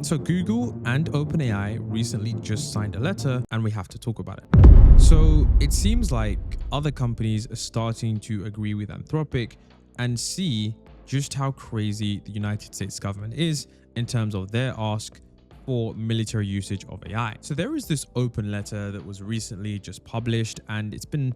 So Google and OpenAI recently just signed a letter and we have to talk about it. So it seems like other companies are starting to agree with Anthropic and see just how crazy the United States government is in terms of their ask for military usage of AI. So there is this open letter that was recently just published and it's been,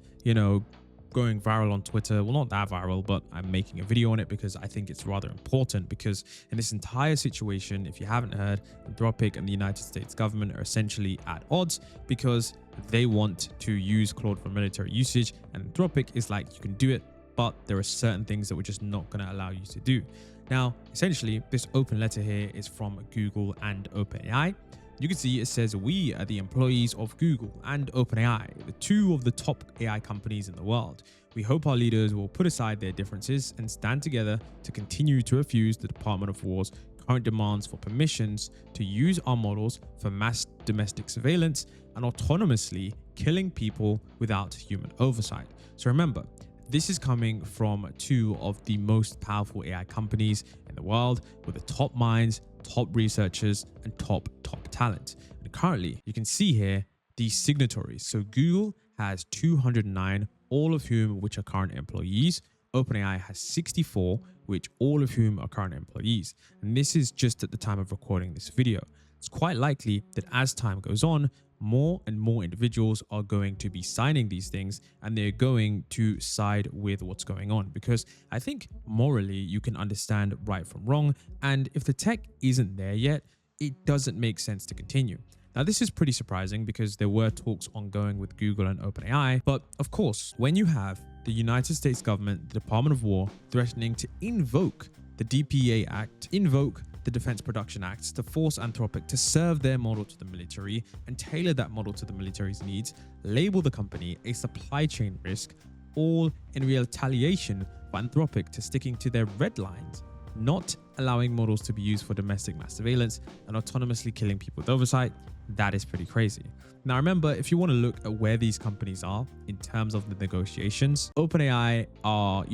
going viral on Twitter. Well, not that viral, but I'm making a video on it because I think it's rather important, because in this entire situation, if you haven't heard, Anthropic and the United States government are essentially at odds because they want to use Claude for military usage, and Anthropic is like, you can do it, but there are certain things that we're just not going to allow you to do. Now, essentially, this open letter here is from Google and OpenAI. You can see it says, "We are the employees of Google and OpenAI, the two of the top AI companies in the world. We hope our leaders will put aside their differences and stand together to continue to refuse the Department of War's current demands for permissions to use our models for mass domestic surveillance and autonomously killing people without human oversight." So remember, this is coming from two of the most powerful AI companies in the world, with the top minds, top researchers, and top talent. And currently, you can see here the signatories. So Google has 209, all of whom which are current employees. OpenAI has 64, which all of whom are current employees. And this is just at the time of recording this video. It's quite likely that as time goes on, more and more individuals are going to be signing these things and they're going to side with what's going on, because I think morally you can understand right from wrong. And if the tech isn't there yet, it doesn't make sense to continue. Now, this is pretty surprising because there were talks ongoing with Google and OpenAI. But of course, when you have the United States government, the Department of War, threatening to invoke the DPA Act, invoke the Defense Production Acts to force Anthropic to serve their model to the military and tailor that model to the military's needs, label the company a supply chain risk, all in retaliation for Anthropic to sticking to their red lines, not allowing models to be used for domestic mass surveillance and autonomously killing people with oversight. That is pretty crazy. Now, remember, if you want to look at where these companies are in terms of the negotiations, OpenAI are,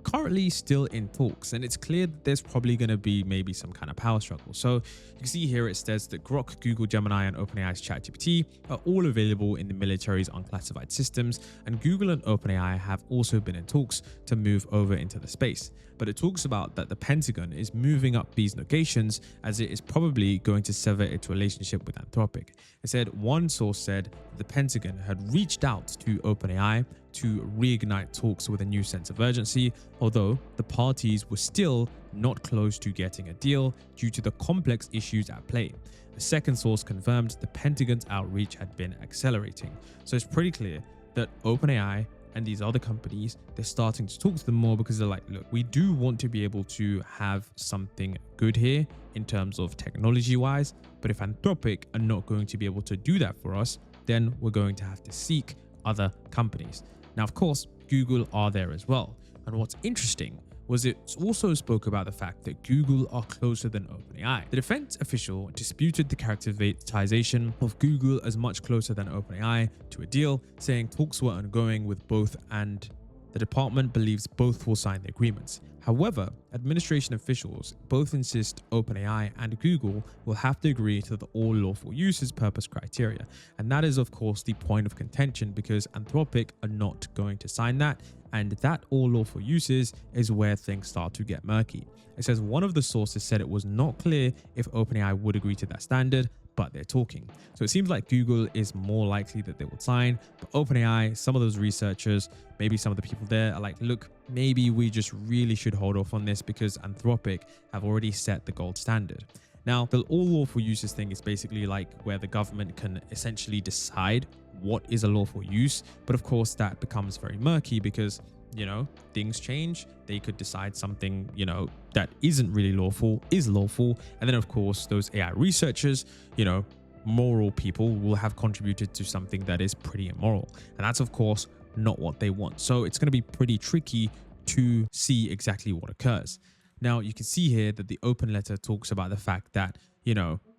currently still in talks, and it's clear that there's probably going to be maybe some kind of power struggle. So you can see here it says that Grok, Google Gemini, and OpenAI's ChatGPT are all available in the military's unclassified systems, and Google and OpenAI have also been in talks to move over into the space. But it talks about that the Pentagon is moving up these negotiations as it is probably going to sever its relationship with Anthropic. It said one source said the Pentagon had reached out to OpenAI to reignite talks with a new sense of urgency, although the parties were still not close to getting a deal due to the complex issues at play. A second source confirmed the Pentagon's outreach had been accelerating. So it's pretty clear that OpenAI and these other companies, they're starting to talk to them more because they're like, look, we do want to be able to have something good here in terms of technology wise, but if Anthropic are not going to be able to do that for us, then we're going to have to seek other companies. Now, of course, Google are there as well. And what's interesting was it also spoke about the fact that Google are closer than OpenAI. The defense official disputed the characterization of Google as much closer than OpenAI to a deal, saying talks were ongoing with both and the department believes both will sign the agreements. However, administration officials both insist OpenAI and Google will have to agree to the all lawful uses purpose criteria. And that is, of course, the point of contention because Anthropic are not going to sign that. And that all lawful uses is where things start to get murky. It says one of the sources said it was not clear if OpenAI would agree to that standard, but they're talking. So it seems like Google is more likely that they will sign, but OpenAI, some of those researchers, maybe some of the people there are like, look, maybe we just really should hold off on this because Anthropic have already set the gold standard. Now, the all lawful uses thing is basically like where the government can essentially decide what is a lawful use. But of course, that becomes very murky because, things change. They could decide something, that isn't really lawful is lawful. And then, of course, those AI researchers, moral people will have contributed to something that is pretty immoral. And that's, of course, not what they want. So it's going to be pretty tricky to see exactly what occurs. Now, you can see here that the open letter talks about the fact that,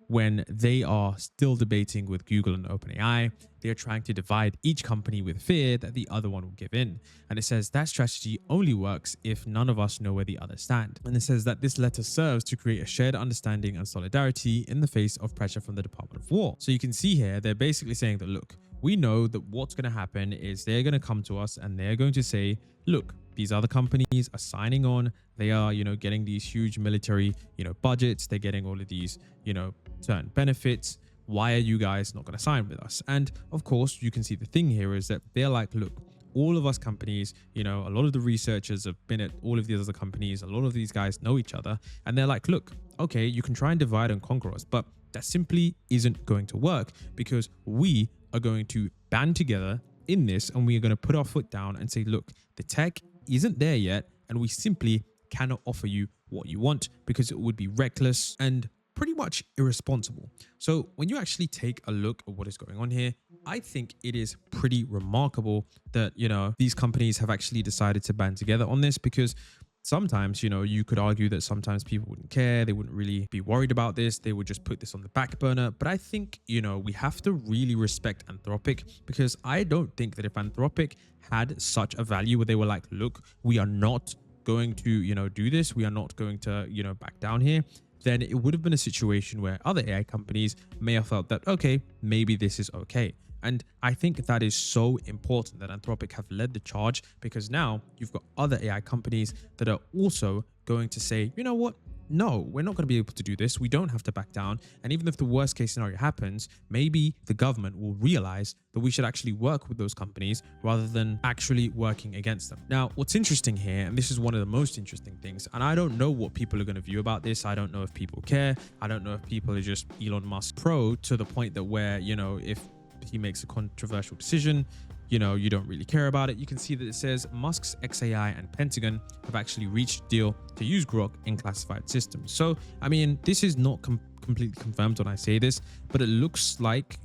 when they are still debating with Google and OpenAI. They're trying to divide each company with fear that the other one will give in. And it says that strategy only works if none of us know where the others stand. And it says that this letter serves to create a shared understanding and solidarity in the face of pressure from the Department of War. So you can see here, they're basically saying that, look, we know that what's going to happen is they're going to come to us and they're going to say, look, these other companies are signing on. They are, getting these huge military, budgets. They're getting all of these, certain benefits. Why are you guys not going to sign with us? And of course, you can see the thing here is that they're like, look, all of us companies, a lot of the researchers have been at all of these other companies. A lot of these guys know each other. And they're like, look, okay, you can try and divide and conquer us, but that simply isn't going to work because we are going to band together in this and we are going to put our foot down and say, look, the tech isn't there yet and we simply cannot offer you what you want because it would be reckless and pretty much irresponsible. So when you actually take a look at what is going on here, I think it is pretty remarkable that, these companies have actually decided to band together on this because sometimes, you could argue that sometimes people wouldn't care. They wouldn't really be worried about this. They would just put this on the back burner. But I think, we have to really respect Anthropic because I don't think that if Anthropic had such a value where they were like, look, we are not going to, do this. We are not going to, back down here. Then it would have been a situation where other AI companies may have felt that, okay, maybe this is okay. And I think that is so important that Anthropic have led the charge because now you've got other AI companies that are also going to say, you know what? No, we're not going to be able to do this. We don't have to back down. And even if the worst case scenario happens, maybe the government will realize that we should actually work with those companies rather than actually working against them. Now, what's interesting here, and this is one of the most interesting things, and I don't know what people are going to view about this. I don't know if people care. I don't know if people are just Elon Musk pro to the point that where, if he makes a controversial decision, you don't really care about it. You can see that it says Musk's XAI and Pentagon have actually reached a deal to use Grok in classified systems. So, I mean, this is not completely confirmed when I say this, but it looks like,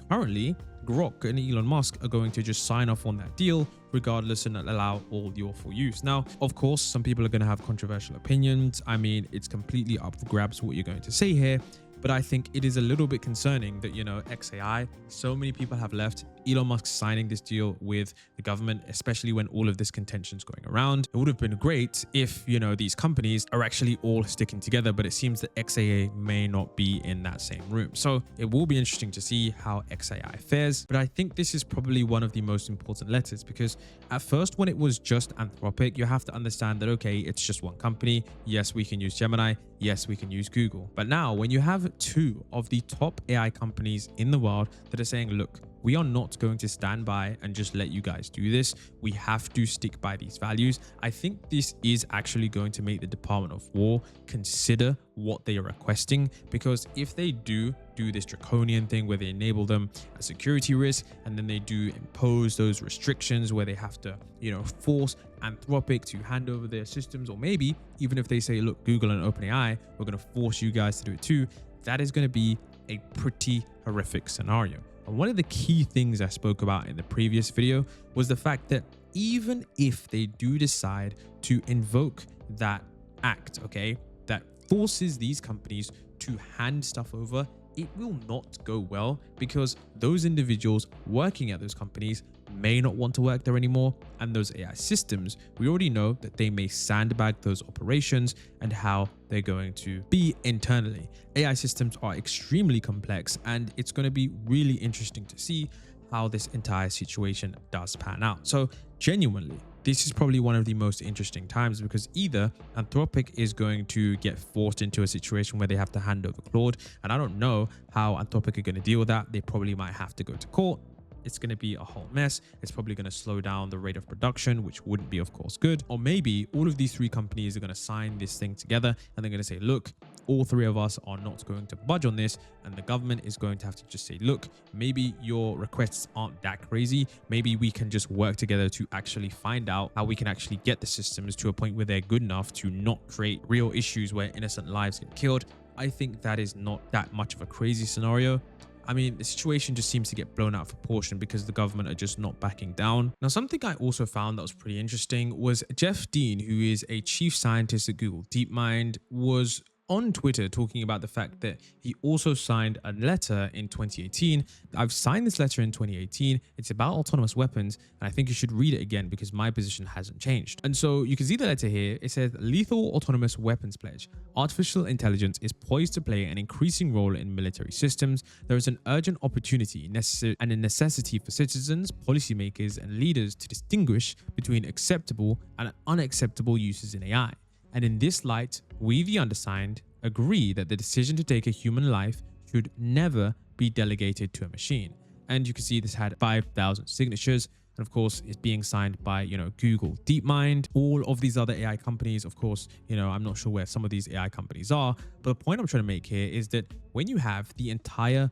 currently Grok and Elon Musk are going to just sign off on that deal regardless and allow all the full use. Now, of course, some people are going to have controversial opinions. I mean, it's completely up for grabs what you're going to say here. But I think it is a little bit concerning that, XAI, so many people have left. Elon Musk signing this deal with the government, especially when all of this contention is going around. It would have been great if, these companies are actually all sticking together, but it seems that XAI may not be in that same room. So it will be interesting to see how XAI fares. But I think this is probably one of the most important letters because at first, when it was just Anthropic, you have to understand that, okay, it's just one company. Yes, we can use Gemini. Yes, we can use Google. But now when you have two of the top AI companies in the world that are saying, look, we are not going to stand by and just let you guys do this. We have to stick by these values. I think this is actually going to make the Department of War consider what they are requesting, because if they do this draconian thing where they enable them a security risk and then they do impose those restrictions where they have to, force Anthropic to hand over their systems, or maybe even if they say, look, Google and OpenAI, we're going to force you guys to do it too, that is going to be a pretty horrific scenario. And one of the key things I spoke about in the previous video was the fact that even if they do decide to invoke that act, okay, that forces these companies to hand stuff over, it will not go well because those individuals working at those companies may not want to work there anymore. And those AI systems, we already know that they may sandbag those operations and how they're going to be internally. AI systems are extremely complex, and it's going to be really interesting to see how this entire situation does pan out. So genuinely, this is probably one of the most interesting times because either Anthropic is going to get forced into a situation where they have to hand over Claude, and I don't know how Anthropic are going to deal with that. They probably might have to go to court. It's going to be a whole mess. It's probably going to slow down the rate of production, which wouldn't be, of course, good. Or maybe all of these three companies are going to sign this thing together and they're going to say, look, all three of us are not going to budge on this. And the government is going to have to just say, look, maybe your requests aren't that crazy. Maybe we can just work together to actually find out how we can actually get the systems to a point where they're good enough to not create real issues where innocent lives get killed. I think that is not that much of a crazy scenario. I mean, the situation just seems to get blown out of proportion because the government are just not backing down. Now, something I also found that was pretty interesting was Jeff Dean, who is a chief scientist at Google DeepMind, was on Twitter talking about the fact that he also signed a letter in 2018. I've signed this letter in 2018. It's about autonomous weapons, and I think you should read it again because my position hasn't changed. And so you can see the letter here. It says lethal autonomous weapons pledge. Artificial intelligence is poised to play an increasing role in military systems. There is an urgent opportunity and a necessity for citizens, policymakers, and leaders to distinguish between acceptable and unacceptable uses in AI. And in this light, we, the undersigned, agree that the decision to take a human life should never be delegated to a machine. And you can see this had 5,000 signatures. And of course, it's being signed by, Google DeepMind, all of these other AI companies. Of course, I'm not sure where some of these AI companies are, but the point I'm trying to make here is that when you have the entire,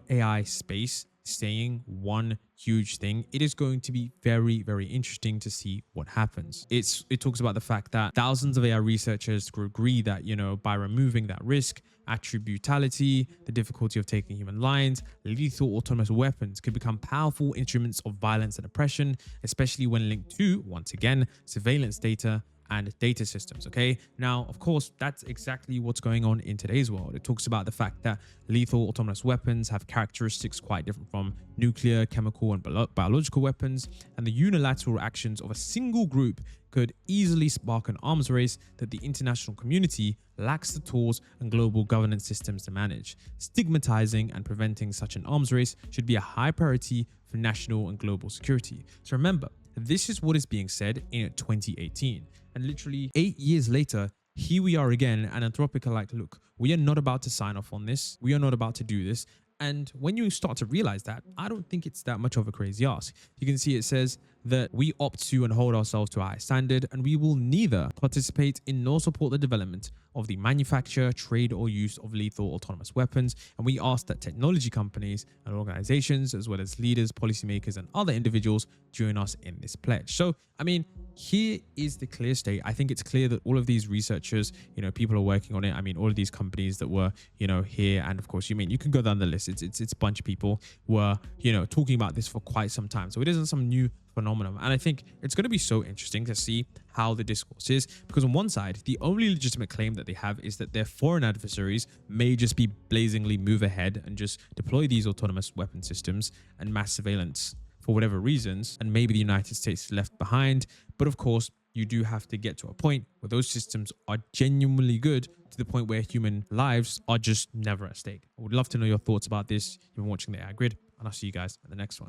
AI space saying one huge thing, it is going to be very, very interesting to see what happens. It talks about the fact that thousands of AI researchers agree that, by removing that risk, attributality, the difficulty of taking human lives, lethal autonomous weapons could become powerful instruments of violence and oppression, especially when linked to, once again, surveillance data and data systems. Okay, now of course that's exactly what's going on in today's world. It talks about the fact that lethal autonomous weapons have characteristics quite different from nuclear, chemical, and biological weapons, and the unilateral actions of a single group could easily spark an arms race that the international community lacks the tools and global governance systems to manage. Stigmatizing and preventing such an arms race should be a high priority for national and global security. So remember, this is what is being said in 2018. And literally 8 years later, here we are again, and Anthropic are like, look, we are not about to sign off on this. We are not about to do this. And when you start to realize that, I don't think it's that much of a crazy ask. You can see it says that we opt to and hold ourselves to a high standard, and we will neither participate in nor support the development of the manufacture, trade, or use of lethal autonomous weapons. And we ask that technology companies and organizations, as well as leaders, policymakers, and other individuals join us in this pledge. So, I mean, here is the clear state. I think it's clear that all of these researchers, people are working on it. I mean, all of these companies that were, here, and of course, you can go down the list. It's a bunch of people were, talking about this for quite some time. So it isn't some new phenomenon. And I think it's going to be so interesting to see how the discourse is, because on one side, the only legitimate claim that they have is that their foreign adversaries may just be blazingly move ahead and just deploy these autonomous weapon systems and mass surveillance for whatever reasons, and maybe the United States is left behind. But of course, you do have to get to a point where those systems are genuinely good, to the point where human lives are just never at stake. I would love to know your thoughts about this. You've been watching the AI Grid, and I'll see you guys in the next one.